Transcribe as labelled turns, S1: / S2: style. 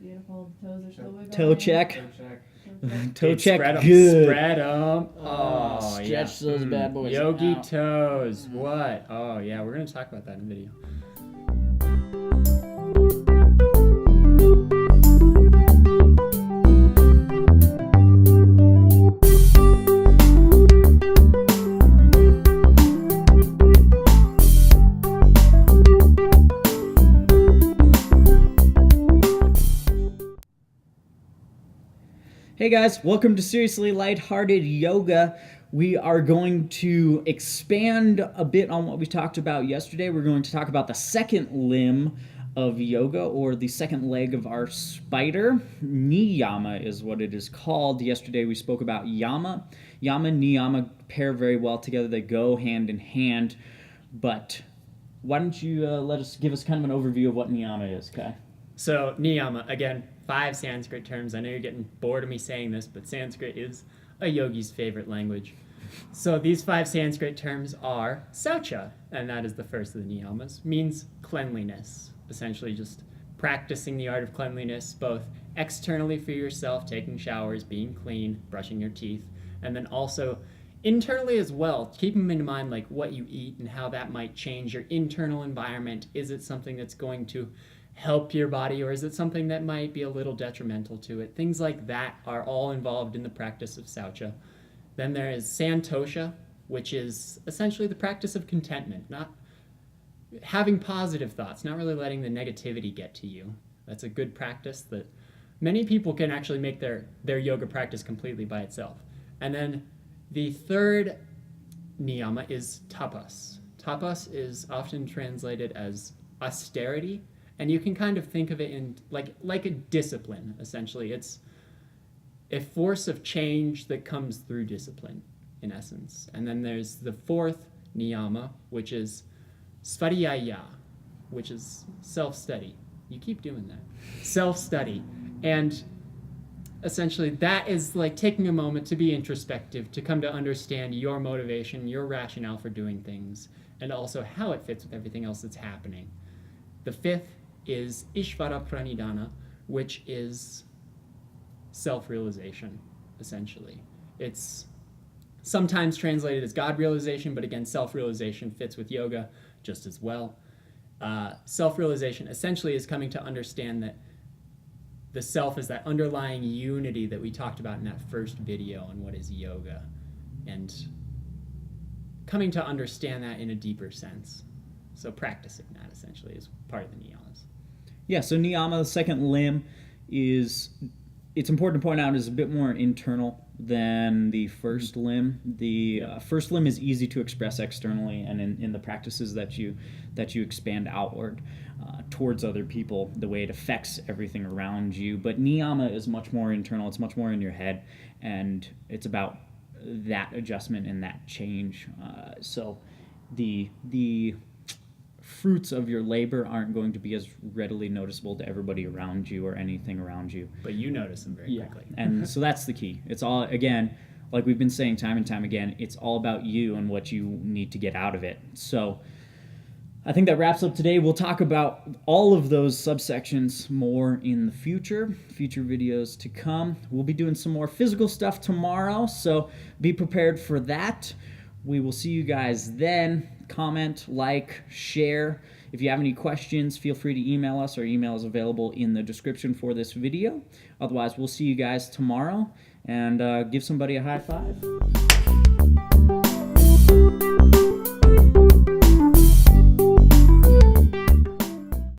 S1: Beautiful. The toes are still wiggling.
S2: Toe check. Toe check.
S3: Spread 'em.
S2: Good.
S3: Spread them.
S2: Oh, stretch those bad boys
S3: Yogi
S2: out.
S3: toes. What? Oh, yeah. We're going to talk about that in the video.
S2: Hey guys, welcome to Seriously Lighthearted Yoga. We are going to expand a bit on what we talked about yesterday. We're going to talk about the second limb of yoga, or the second leg of our spider. Niyama is what it is called. Yesterday we spoke about yama. Yama and niyama pair very well together. They go hand in hand. But why don't you give us kind of an overview of what niyama is, Kai?
S3: So, niyama, again, 5 Sanskrit terms. I know you're getting bored of me saying this, but Sanskrit is a yogi's favorite language. So these 5 Sanskrit terms are saucha, and that is the first of the niyamas, means cleanliness. Essentially just practicing the art of cleanliness, both externally for yourself, taking showers, being clean, brushing your teeth, and then also internally as well, keeping in mind like what you eat and how that might change your internal environment. Is it something that's going to help your body, or is it something that might be a little detrimental to it? Things like that are all involved in the practice of saucha. Then there is santosha, which is essentially the practice of contentment, not having positive thoughts, not really letting the negativity get to you. That's a good practice that many people can actually make their yoga practice completely by itself. And then the third niyama is tapas. Tapas is often translated as austerity, and you can kind of think of it in like a discipline, essentially. It's a force of change that comes through discipline, in essence. And then there's the fourth niyama, which is svadhyaya, which is self-study. You keep doing that. Self-study. And essentially that is like taking a moment to be introspective, to come to understand your motivation, your rationale for doing things, and also how it fits with everything else that's happening. The fifth is ishvara pranidhana, which is self-realization, essentially. It's sometimes translated as God realization, but again, self-realization fits with yoga just as well. Self-realization essentially is coming to understand that the self is that underlying unity that we talked about in that first video on what is yoga, and coming to understand that in a deeper sense. So practicing that essentially is part of the niyamas.
S2: Yeah, so niyama, the second limb, it's important to point out, is a bit more internal than the first limb. The first limb is easy to express externally, and in the practices that you expand outward towards other people, the way it affects everything around you. But niyama is much more internal. It's much more in your head, and it's about that adjustment and that change. So the fruits of your labor aren't going to be as readily noticeable to everybody around you or anything around you.
S3: But you notice them very quickly.
S2: And so that's the key. It's all, again, like we've been saying time and time again, it's all about you and what you need to get out of it. So I think that wraps up today. We'll talk about all of those subsections more in the future videos to come. We'll be doing some more physical stuff tomorrow, so be prepared for that. We will see you guys then. Comment, like, share. If you have any questions, feel free to email us. Our email is available in the description for this video. Otherwise, we'll see you guys tomorrow, and give somebody a high five.